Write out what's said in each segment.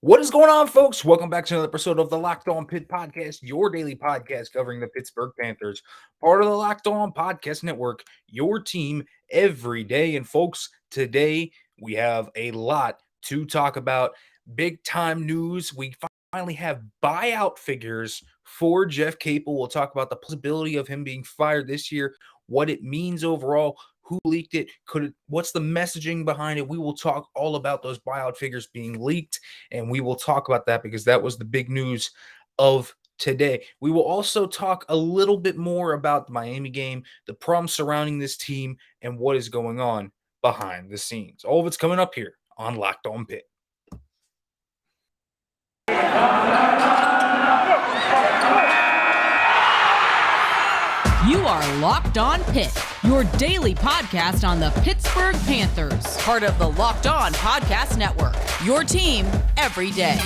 What is going on, folks? Welcome back to another episode of the Locked On Pitt Podcast, your daily podcast covering the Pittsburgh Panthers, part of the Locked On Podcast Network, your team every day. And, folks, today we have a lot to talk about. Big time news. We finally have buyout figures for Jeff Capel. We'll talk about the possibility of him being fired this year, what it means overall, who leaked it, what's the messaging behind it. We will talk all about those buyout figures being leaked, and we will talk about that because that was the big news of today. We will also talk a little bit more about the Miami game, the problems surrounding this team, and what is going on behind the scenes. All of it's coming up here on Locked On Pitt. You are Locked On Pitt, your daily podcast on the Pittsburgh Panthers. Part of the Locked On Podcast Network, your team every day.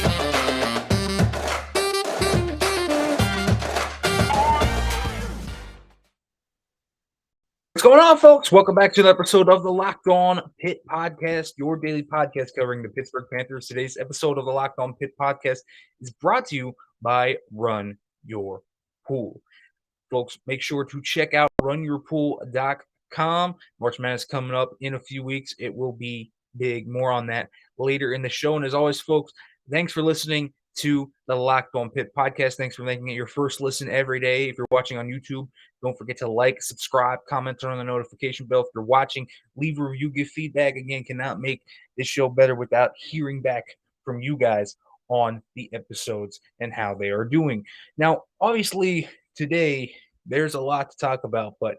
What's going on, folks? Welcome back to an episode of the Locked On Pitt Podcast, your daily podcast covering the Pittsburgh Panthers. Today's episode of the Locked On Pitt Podcast is brought to you by Run Your Pool. Folks, make sure to check out runyourpool.com. March Madness coming up in a few weeks. It will be big. More on that later in the show. And as always, folks, thanks for listening to the Locked On Pitt Podcast. Thanks for making it your first listen every day. If you're watching on YouTube, don't forget to like, subscribe, comment, turn on the notification bell. If you're watching, leave a review, give feedback. Again, cannot make this show better without hearing back from you guys on the episodes and how they are doing. Now, obviously, today, there's a lot to talk about, but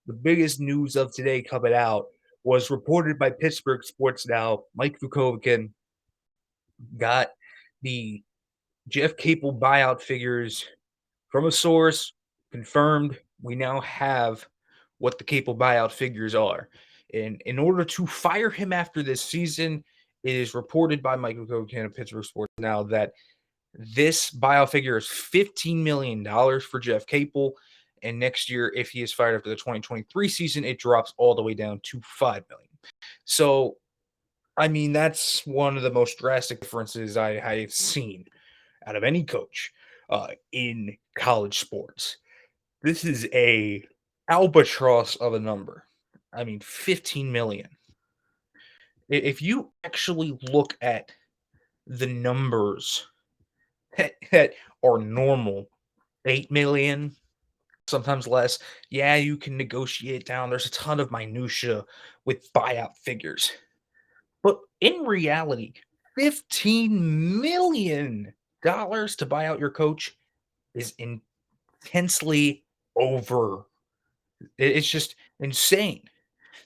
the biggest news of today coming out was reported by Pittsburgh Sports Now. Mike Vukovic got the Jeff Capel buyout figures from a source, confirmed. We now have what the Capel buyout figures are. And in order to fire him after this season, it is reported by Mike Vukovic of Pittsburgh Sports Now that this buyout figure is $15 million for Jeff Capel. And next year, if he is fired after the 2023 season, it drops all the way down to $5 million. So, I mean, that's one of the most drastic differences I've seen out of any coach in college sports. This is a albatross of a number. I mean, $15 million. If you actually look at the numbers that are normal, 8 million, sometimes less. Yeah, you can negotiate down. There's a ton of minutia with buyout figures. But in reality, $15 million to buy out your coach is intensely over. It's just insane.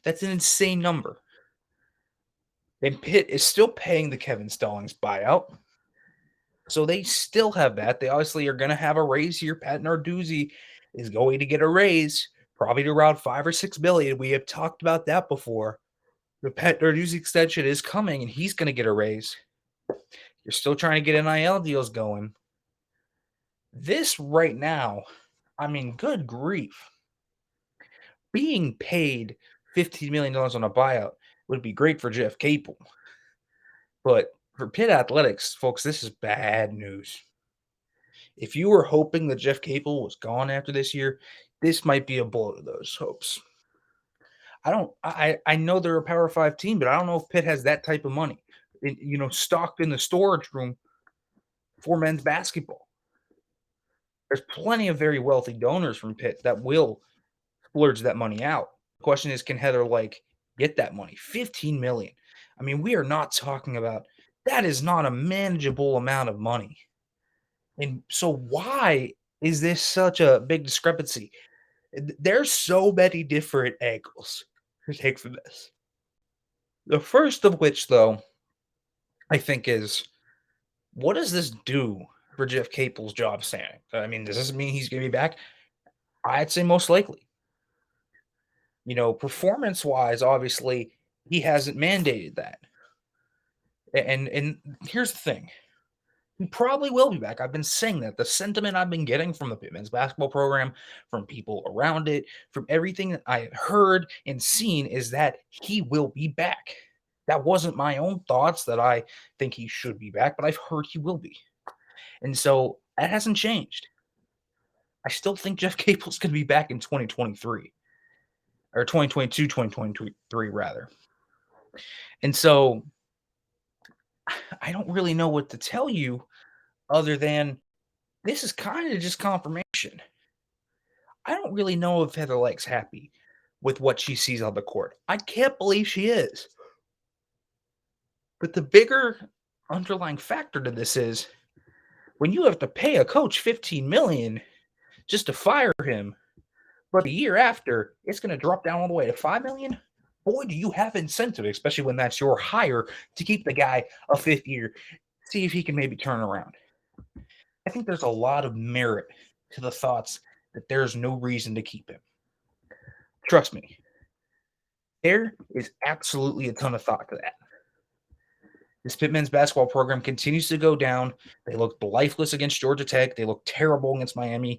That's an insane number. And Pitt is still paying the Kevin Stallings buyout. So they still have that. They obviously are going to have a raise here. Pat Narduzzi is going to get a raise, probably to around $5 or $6 million. We have talked about that before. The Pat Narduzzi extension is coming, and he's going to get a raise. You're still trying to get NIL deals going. This right now, I mean, good grief. Being paid $15 million on a buyout would be great for Jeff Capel. But for Pitt Athletics, folks, this is bad news. If you were hoping that Jeff Capel was gone after this year, this might be a blow to those hopes. I know they're a Power 5 team, but I don't know if Pitt has that type of money, stocked in the storage room for men's basketball. There's plenty of very wealthy donors from Pitt that will splurge that money out. The question is, can Heather Lyke get that money? $15 million. I mean, we are not talking about that is not a manageable amount of money. And so why is this such a big discrepancy? There's so many different angles to take from this. The first of which, though, I think is, what does this do for Jeff Capel's job standing? I mean, does this mean he's going to be back? I'd say most likely. Performance-wise, obviously, he hasn't mandated that. And here's the thing. He probably will be back. I've been saying that. The sentiment I've been getting from the Pitt men's basketball program, from people around it, from everything that I heard and seen is that he will be back. That wasn't my own thoughts that I think he should be back, but I've heard he will be. And so that hasn't changed. I still think Jeff Capel's going to be back in 2023 or 2022, 2023 rather. And so I don't really know what to tell you other than this is kind of just confirmation. I don't really know if Heather Lyke's happy with what she sees on the court. I can't believe she is. But the bigger underlying factor to this is when you have to pay a coach $15 million just to fire him, but the year after it's going to drop down all the way to $5 million. Boy, do you have incentive, especially when that's your hire, to keep the guy a fifth year, see if he can maybe turn around. I think there's a lot of merit to the thoughts that there's no reason to keep him. Trust me, there is absolutely a ton of thought to that. This Pitt men's basketball program continues to go down. They looked lifeless against Georgia Tech. They looked terrible against Miami.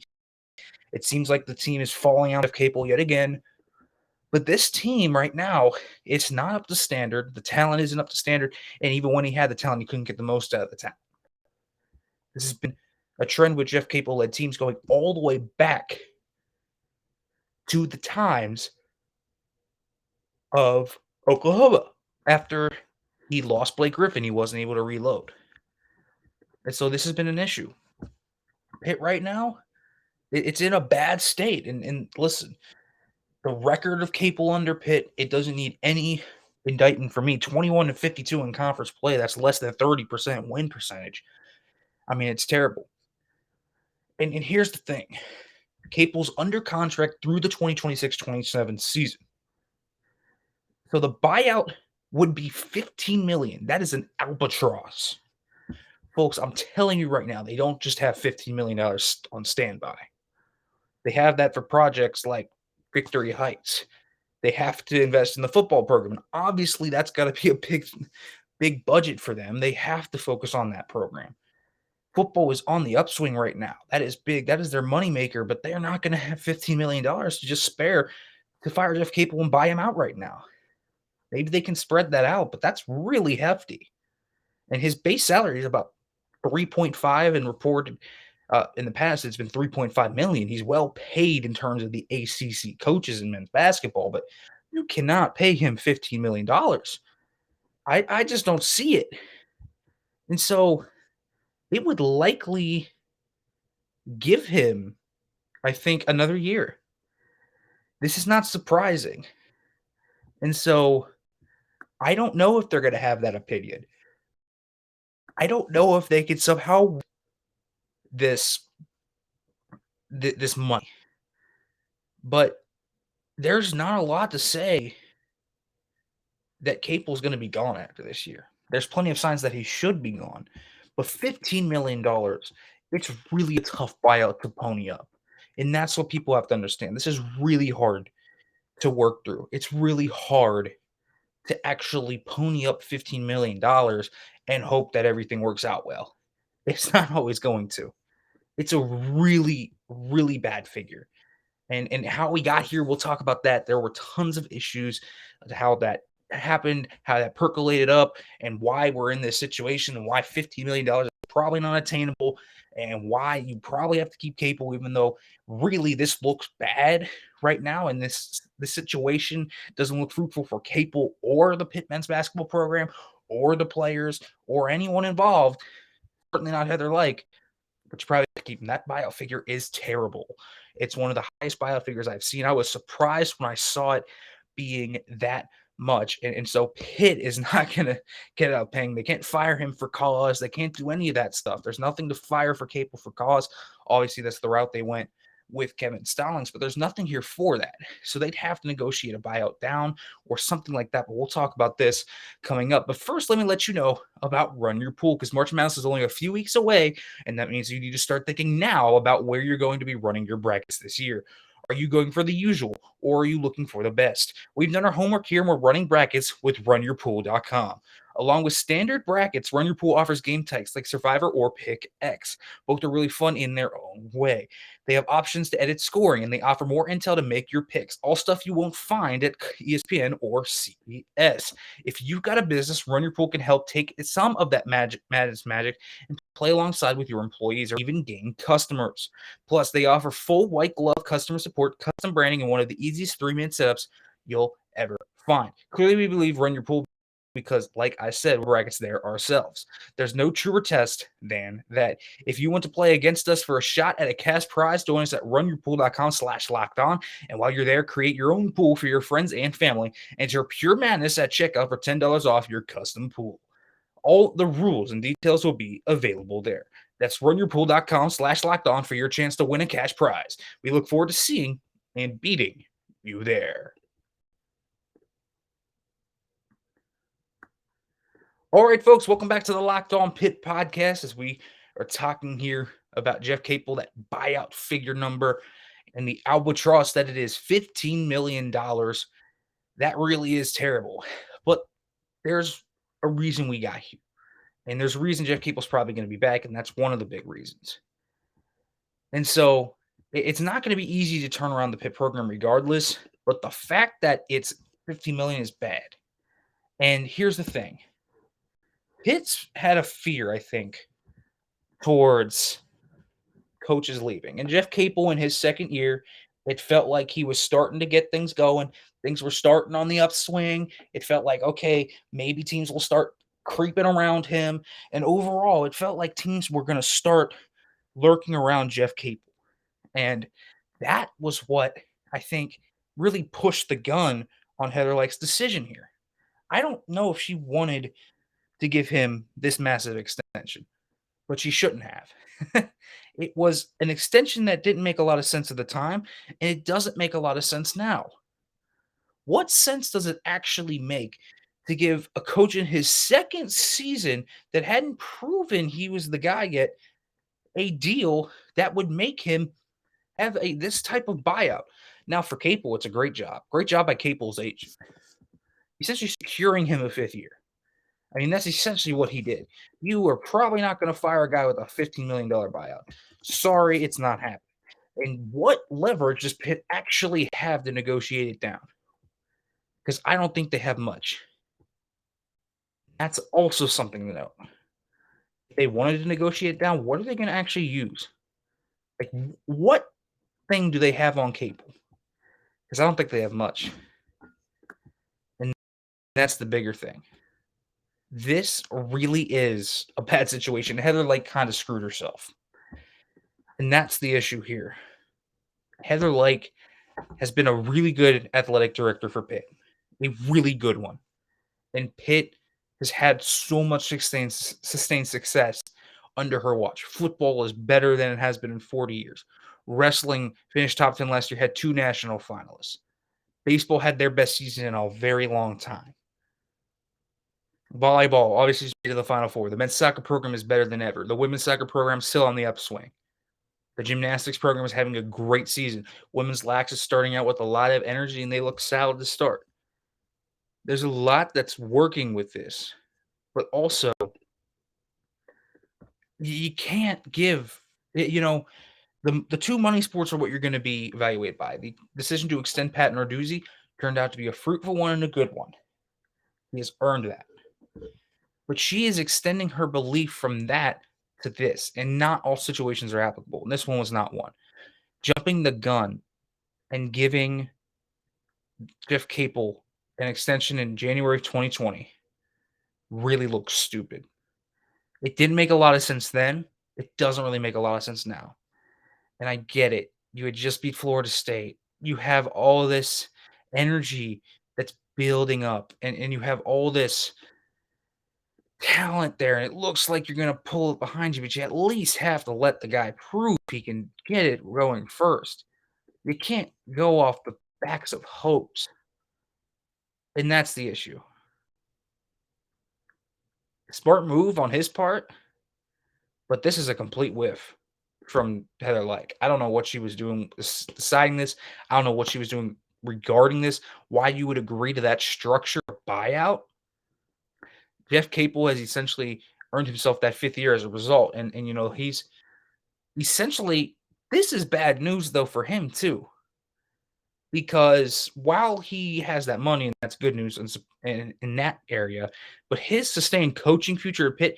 It seems like the team is falling out of Capel yet again. But this team right now, it's not up to standard. The talent isn't up to standard. And even when he had the talent, he couldn't get the most out of the talent. This has been a trend with Jeff Capel-led teams going all the way back to the times of Oklahoma. After he lost Blake Griffin, he wasn't able to reload. And so this has been an issue. Pitt right now, it's in a bad state. And listen, the record of Capel under Pitt, it doesn't need any indictment for me. 21-52 in conference play, that's less than 30% win percentage. I mean, it's terrible. And here's the thing. Capel's under contract through the 2026-27 season. So the buyout would be $15 million. That is an albatross. Folks, I'm telling you right now, they don't just have $15 million on standby. They have that for projects like Victory Heights. They have to invest in the football program. And obviously, that's got to be a big budget for them. They have to focus on that program. Football is on the upswing right now. That is big. That is their moneymaker, but they're not going to have $15 million to just spare to fire Jeff Capel and buy him out right now. Maybe they can spread that out, but that's really hefty. And his base salary is about 3.5 and reported in the past it's been 3.5 million. He's well paid in terms of the ACC coaches in men's basketball, but you cannot pay him $15 million. I just don't see it. And so it would likely give him, I think, another year. This is not surprising. And so I don't know if they're going to have that opinion. I don't know if they could somehow this money. But there's not a lot to say that Capel's going to be gone after this year. There's plenty of signs that he should be gone. But $15 million, it's really a tough buyout to pony up. And that's what people have to understand. This is really hard to work through. It's really hard to actually pony up $15 million and hope that everything works out well. It's not always going to. It's a really, really bad figure. And how we got here, we'll talk about that. There were tons of issues to how that happened, how that percolated up, and why we're in this situation, and why $15 million is probably not attainable, and why you probably have to keep Capel, even though really this looks bad right now, and this situation doesn't look fruitful for Capel or the Pitt men's basketball program or the players or anyone involved. Certainly not Heather Lyke, but you probably have to keep him. That buyout figure is terrible. It's one of the highest buyout figures I've seen. I was surprised when I saw it being that much. And so Pitt is not going to get out paying. They can't fire him for cause. They can't do any of that stuff. There's nothing to fire for Capel for cause. Obviously, that's the route they went with Kevin Stallings, but there's nothing here for that. So they'd have to negotiate a buyout down or something like that. But we'll talk about this coming up. But first, let me let you know about Run Your Pool, because March Madness is only a few weeks away, and that means you need to start thinking now about where you're going to be running your brackets this year. Are you going for the usual or are you looking for the best? We've done our homework here and we're running brackets with runyourpool.com. Along with standard brackets, Run Your Pool offers game types like Survivor or Pick X. Both are really fun in their own way. They have options to edit scoring and they offer more intel to make your picks. All stuff you won't find at ESPN or CBS. If you've got a business, Run Your Pool can help take some of that magic and play alongside with your employees or even gain customers. Plus, they offer full white glove customer support, custom branding, and one of the easiest 3-minute setups you'll ever find. Clearly, we believe Run Your Pool because, like I said, we're brackets there ourselves. There's no truer test than that. If you want to play against us for a shot at a cash prize, join us at runyourpool.com/locked-on. And while you're there, create your own pool for your friends and family. Enter Pure Madness at checkout for $10 off your custom pool. All the rules and details will be available there. That's runyourpool.com/locked-on for your chance to win a cash prize. We look forward to seeing and beating you there. All right, folks, welcome back to the Locked On Pit podcast as we are talking here about Jeff Capel, that buyout figure number, and the albatross that it is $15 million. That really is terrible. But there's a reason we got here. And there's a reason Jeff Capel's probably going to be back, and that's one of the big reasons. And so it's not going to be easy to turn around the Pit program regardless, but the fact that it's $50 million is bad. And here's the thing. Pitt's had a fear, I think, towards coaches leaving. And Jeff Capel in his second year, it felt like he was starting to get things going. Things were starting on the upswing. It felt like, okay, maybe teams will start creeping around him. And overall, it felt like teams were going to start lurking around Jeff Capel. And that was what I think really pushed the gun on Heather Lyke's decision here. I don't know if she wanted to give him this massive extension, but she shouldn't have. It was an extension that didn't make a lot of sense at the time, and it doesn't make a lot of sense now. What sense does it actually make to give a coach in his second season that hadn't proven he was the guy yet a deal that would make him have this type of buyout? Now, for Capel, it's a great job. Great job by Capel's agent. Essentially securing him a fifth year. I mean, that's essentially what he did. You are probably not going to fire a guy with a $15 million buyout. Sorry, it's not happening. And what leverage does Pitt actually have to negotiate it down? Because I don't think they have much. That's also something to note. If they wanted to negotiate it down, what are they going to actually use? Like, what thing do they have on Capel? Because I don't think they have much. And that's the bigger thing. This really is a bad situation. Heather Lyke kind of screwed herself. And that's the issue here. Heather Lyke has been a really good athletic director for Pitt, a really good one. And Pitt has had so much sustained success under her watch. Football is better than it has been in 40 years. Wrestling finished top 10 last year, had 2 national finalists. Baseball had their best season in a very long time. Volleyball obviously is to the Final Four. The men's soccer program is better than ever. The women's soccer program is still on the upswing. The gymnastics program is having a great season. Women's lax is starting out with a lot of energy, and they look solid to start. There's a lot that's working with this, but also you can't give, the 2 money sports are what you're going to be evaluated by. The decision to extend Pat Narduzzi turned out to be a fruitful one and a good one. He has earned that. But she is extending her belief from that to this, and not all situations are applicable. And this one was not one. Jumping the gun and giving Jeff Capel an extension in January of 2020 really looks stupid. It didn't make a lot of sense then. It doesn't really make a lot of sense now. And I get it. You had just beat Florida State. You have all this energy that's building up, and you have all this talent there, and it looks like you're going to pull it behind you, but you at least have to let the guy prove he can get it going first. You can't go off the backs of hopes. And that's the issue. Smart move on his part, but this is a complete whiff from Heather Lyke. I don't know what she was doing deciding this. I don't know what she was doing regarding this, why you would agree to that structure of buyout. Jeff Capel has essentially earned himself that 5th year as a result, and he's essentially, this is bad news though for him too, because while he has that money and that's good news in that area, but his sustained coaching future at Pitt,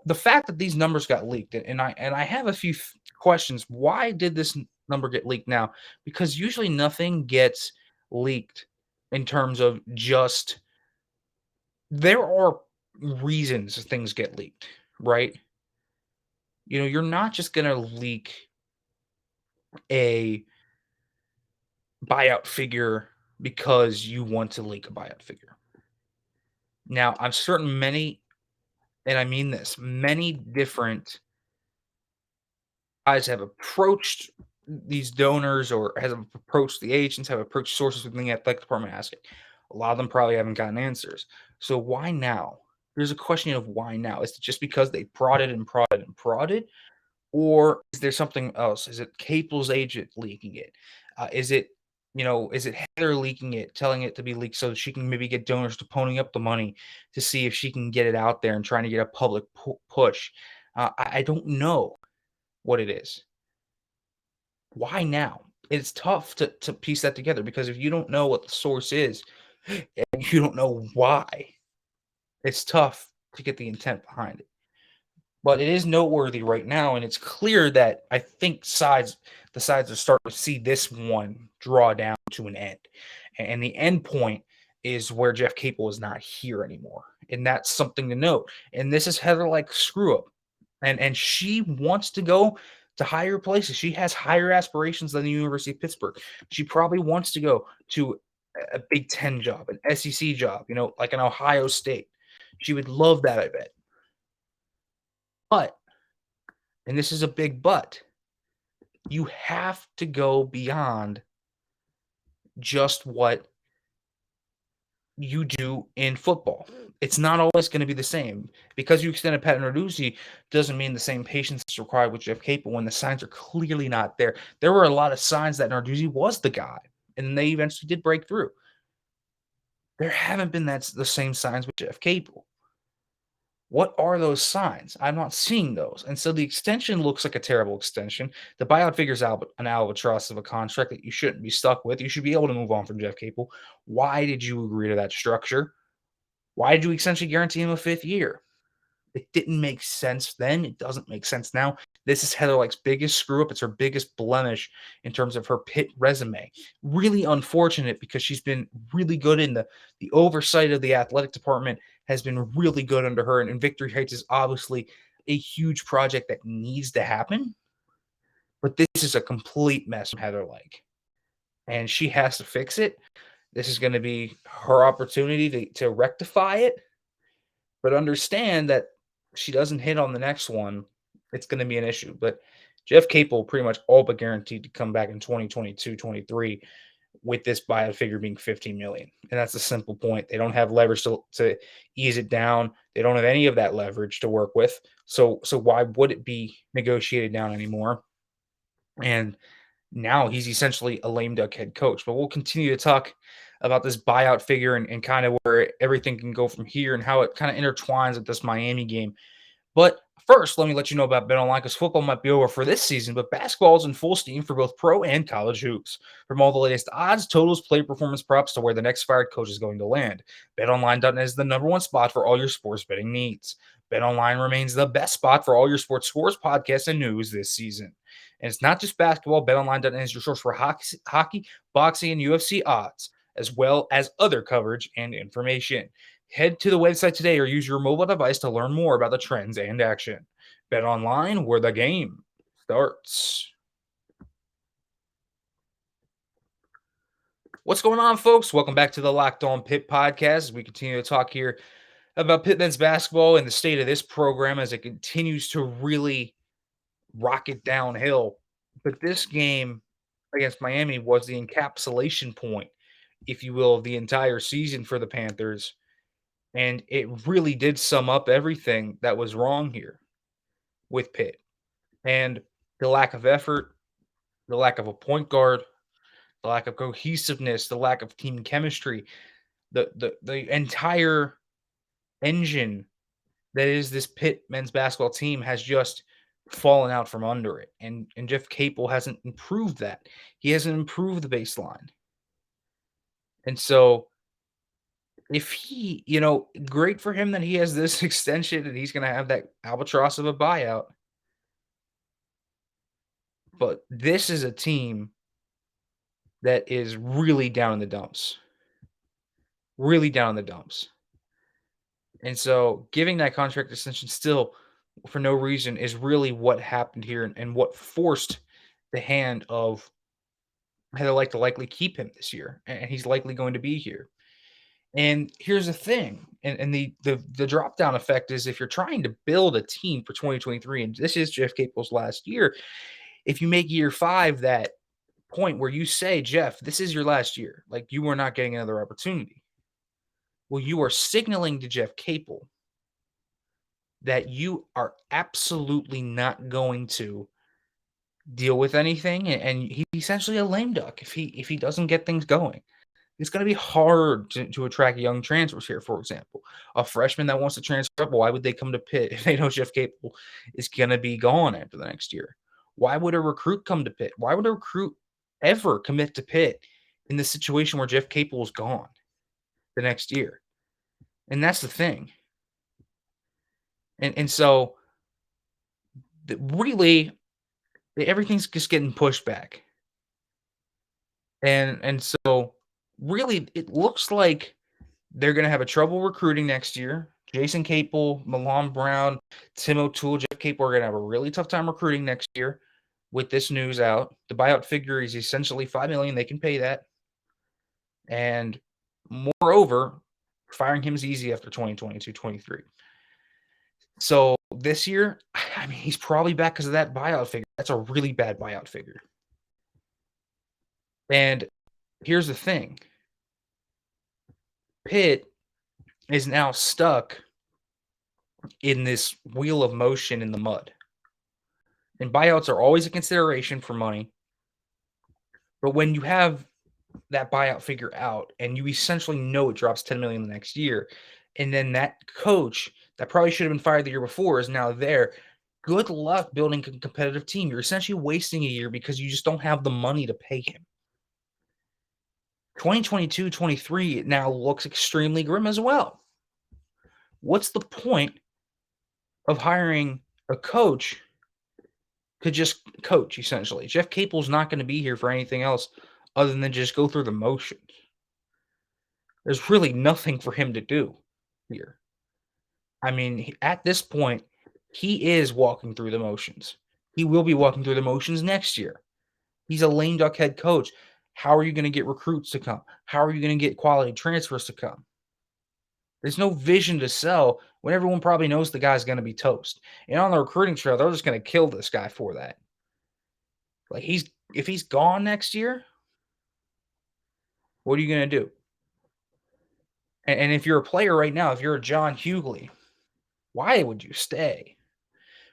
the fact that these numbers got leaked, and I have a few questions. Why did this number get leaked now? Because usually nothing gets leaked in terms of just, there are reasons things get leaked, right? You're not just going to leak a buyout figure because you want to leak a buyout figure. Now, I'm certain many, and I mean this, many different guys have approached these donors or have approached the agents, have approached sources within the athletic department asking. A lot of them probably haven't gotten answers. So why now? There's a question of why now. Is it just because they prodded and prodded and prodded? Or is there something else? Is it Capel's agent leaking it? Is it Heather leaking it, telling it to be leaked so that she can maybe get donors to pony up the money to see if she can get it out there and trying to get a public push? I don't know what it is. Why now? It's tough to piece that together because if you don't know what the source is and you don't know why, it's tough to get the intent behind it. But it is noteworthy right now, and it's clear that I think the sides are starting to see this one draw down to an end. And the end point is where Jeff Capel is not here anymore. And that's something to note. And this is Heather Lyke screw up. And she wants to go to higher places. She has higher aspirations than the University of Pittsburgh. She probably wants to go to a Big Ten job, an SEC job, like an Ohio State. She would love that, I bet. But, and this is a big but, you have to go beyond just what you do in football. It's not always going to be the same. Because you extended Pat Narduzzi doesn't mean the same patience is required with Jeff Capel when the signs are clearly not there. There were a lot of signs that Narduzzi was the guy, and they eventually did break through. There haven't been the same signs with Jeff Capel. What are those signs? I'm not seeing those. And so the extension looks like a terrible extension. The buyout figures out an albatross of a contract that you shouldn't be stuck with. You should be able to move on from Jeff Capel. Why did you agree to that structure? Why did you essentially guarantee him a 5th year? It didn't make sense then. It doesn't make sense now. This is Heather Lyke's biggest screw up. It's her biggest blemish in terms of her Pitt resume. Really unfortunate because she's been really good in the oversight of the athletic department has been really good under her. And Victory Heights is obviously a huge project that needs to happen. But this is a complete mess from Heather Lyke. And she has to fix it. This is going to be her opportunity to rectify it. But understand that she doesn't hit on the next one, it's going to be an issue. But Jeff Capel pretty much all but guaranteed to come back in 2022-23 with this buyout figure being $15 million. And that's a simple point. They don't have leverage to ease it down. They don't have any of that leverage to work with. So why would it be negotiated down anymore? And now he's essentially a lame duck head coach. But we'll continue to talk about this buyout figure and kind of where everything can go from here and how it kind of intertwines with this Miami game. But first, let me let you know about BetOnline because football might be over for this season, but basketball is in full steam for both pro and college hoops. From all the latest odds, totals, player performance props to where the next fired coach is going to land, BetOnline.net is the #1 spot for all your sports betting needs. BetOnline remains the best spot for all your sports scores, podcasts, and news this season. And it's not just basketball. BetOnline.net is your source for hockey, boxing, and UFC odds, as well as other coverage and information. Head to the website today or use your mobile device to learn more about the trends and action. Bet online where the game starts. What's going on, folks? Welcome back to the Locked On Pitt podcast. As we continue to talk here about Pitt men's basketball and the state of this program as it continues to really rocket downhill. But this game against Miami was the encapsulation point, if you will, of the entire season for the Panthers. And it really did sum up everything that was wrong here with Pitt. And the lack of effort, the lack of a point guard, the lack of cohesiveness, the lack of team chemistry, the entire engine that is this Pitt men's basketball team has just fallen out from under it. And Jeff Capel hasn't improved that. He hasn't improved the baseline. And so if he, great for him that he has this extension and he's going to have that albatross of a buyout. But this is a team that is really down in the dumps. Really down in the dumps. And so giving that contract extension still for no reason is really what happened here and what forced the hand of Heather Lyke to likely keep him this year. And he's likely going to be here. And here's the thing, and the drop down effect is if you're trying to build a team for 2023, and this is Jeff Capel's last year, if you make year 5 that point where you say, Jeff, this is your last year, like you are not getting another opportunity. Well, you are signaling to Jeff Capel that you are absolutely not going to deal with anything, and he's essentially a lame duck if he doesn't get things going. It's going to be hard to attract young transfers here, for example. A freshman that wants to transfer up, why would they come to Pitt if they know Jeff Capel is going to be gone after the next year? Why would a recruit come to Pitt? Why would a recruit ever commit to Pitt in the situation where Jeff Capel is gone the next year? And that's the thing. And so really everything's just getting pushed back. And so really it looks like they're going to have a trouble recruiting next year. Jason Capel, Milan Brown, Tim O'Toole, Jeff Capel are going to have a really tough time recruiting next year with this news out. The buyout figure is essentially $5 million. They can pay that. And moreover, firing him is easy after 2022-23. So this year, I mean, he's probably back because of that buyout figure. That's a really bad buyout figure. And here's the thing. Pitt is now stuck in this wheel of motion in the mud. And buyouts are always a consideration for money. But when you have that buyout figure out and you essentially know it drops $10 million the next year, and then that coach that probably should have been fired the year before is now there, good luck building a competitive team. You're essentially wasting a year because you just don't have the money to pay him. 2022-23 now looks extremely grim as well. What's the point of hiring a coach to just coach, essentially? Jeff Capel's not going to be here for anything else other than just go through the motions. There's really nothing for him to do here. I mean, at this point, he is walking through the motions. He will be walking through the motions next year. He's a lame duck head coach. How are you going to get recruits to come? How are you going to get quality transfers to come? There's no vision to sell when everyone probably knows the guy's going to be toast. And on the recruiting trail, they're just going to kill this guy for that. Like if he's gone next year, what are you going to do? And if you're a player right now, if you're a John Hughley, why would you stay?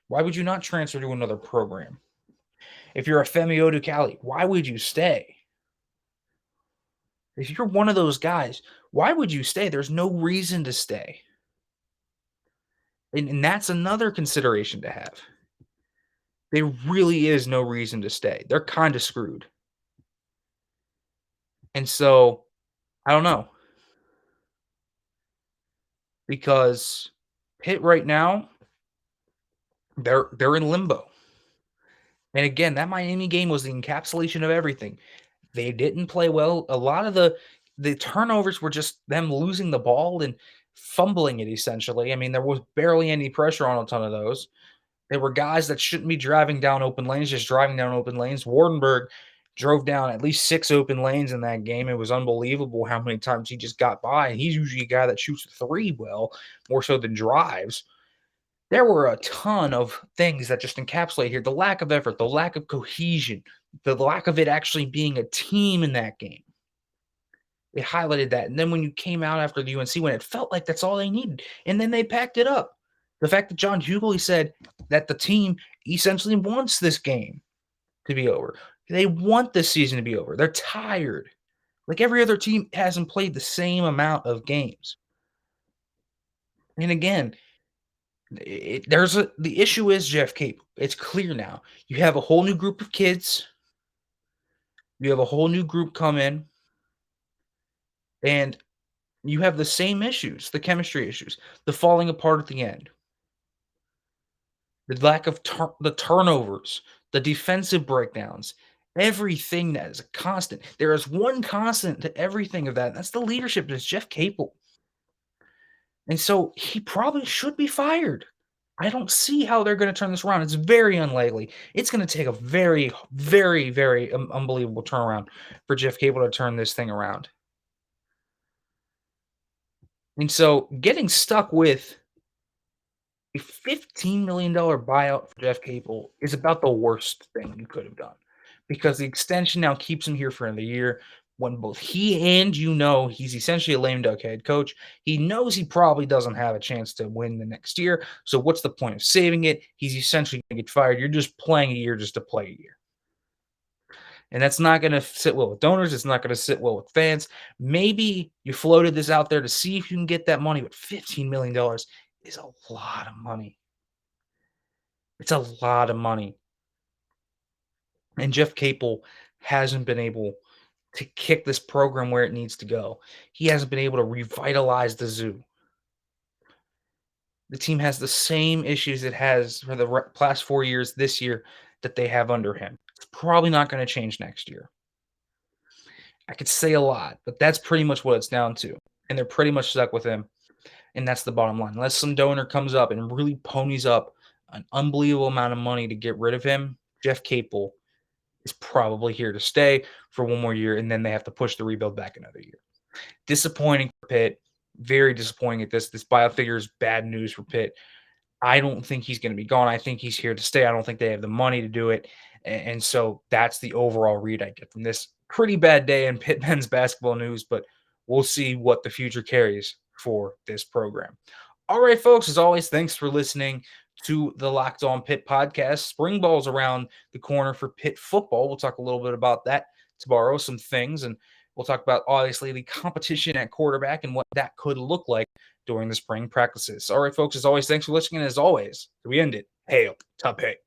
Why would you not transfer to another program? If you're a Femi Odukali, why would you stay? If you're one of those guys, why would you stay? There's no reason to stay. And that's another consideration to have. There really is no reason to stay. They're kind of screwed. And so, I don't know. Because Pitt right now, they're in limbo. And again, that Miami game was the encapsulation of everything. They didn't play well. A lot of the turnovers were just them losing the ball and fumbling it, essentially. I mean, there was barely any pressure on a ton of those. There were guys that shouldn't be driving down open lanes, just driving down open lanes. Wardenberg drove down at least 6 open lanes in that game. It was unbelievable how many times he just got by. And he's usually a guy that shoots 3 well, more so than drives. There were a ton of things that just encapsulate here. The lack of effort, the lack of cohesion, the lack of it actually being a team in that game. It highlighted that. And then when you came out after the UNC win, it felt like that's all they needed. And then they packed it up. The fact that John Hughley said that the team essentially wants this game to be over. They want this season to be over. They're tired. Like every other team hasn't played the same amount of games. And again, the issue is Jeff Capel. It's clear now. You have a whole new group of kids. You have a whole new group come in, and you have the same issues, the chemistry issues, the falling apart at the end, the lack of the turnovers, the defensive breakdowns, everything that is a constant. There is one constant to everything of that, and that's the leadership. It's Jeff Capel. And so he probably should be fired. I don't see how they're going to turn this around. It's very unlikely. It's going to take a very, very, very unbelievable turnaround for Jeff Capel to turn this thing around. And so getting stuck with a $15 million buyout for Jeff Capel is about the worst thing you could have done, because the extension now keeps him here for another year when both he and he's essentially a lame duck head coach. He knows he probably doesn't have a chance to win the next year. So what's the point of saving it? He's essentially going to get fired. You're just playing a year just to play a year. And that's not going to sit well with donors. It's not going to sit well with fans. Maybe you floated this out there to see if you can get that money, but $15 million is a lot of money. It's a lot of money. And Jeff Capel hasn't been able to kick this program where it needs to go. He hasn't been able to revitalize the zoo. The team has the same issues it has for the past 4 years this year that they have under him. It's probably not going to change next year. I could say a lot, but that's pretty much what it's down to. And they're pretty much stuck with him. And that's the bottom line. Unless some donor comes up and really ponies up an unbelievable amount of money to get rid of him, Jeff Capel is probably here to stay for one more year, and then they have to push the rebuild back another year. Disappointing for Pitt. Very disappointing at this. This Buyout Figures bad news for Pitt. I don't think he's going to be gone. I think he's here to stay. I don't think they have the money to do it. And so that's the overall read I get from this pretty bad day in Pitt men's basketball news, but we'll see what the future carries for this program. All right, folks, as always, thanks for listening to the Locked On Pitt podcast. Spring ball's around the corner for Pitt football. We'll talk a little bit about that tomorrow, some things, and we'll talk about, obviously, the competition at quarterback and what that could look like during the spring practices. All right, folks, as always, thanks for listening. And as always, we end it. Hail to Pitt.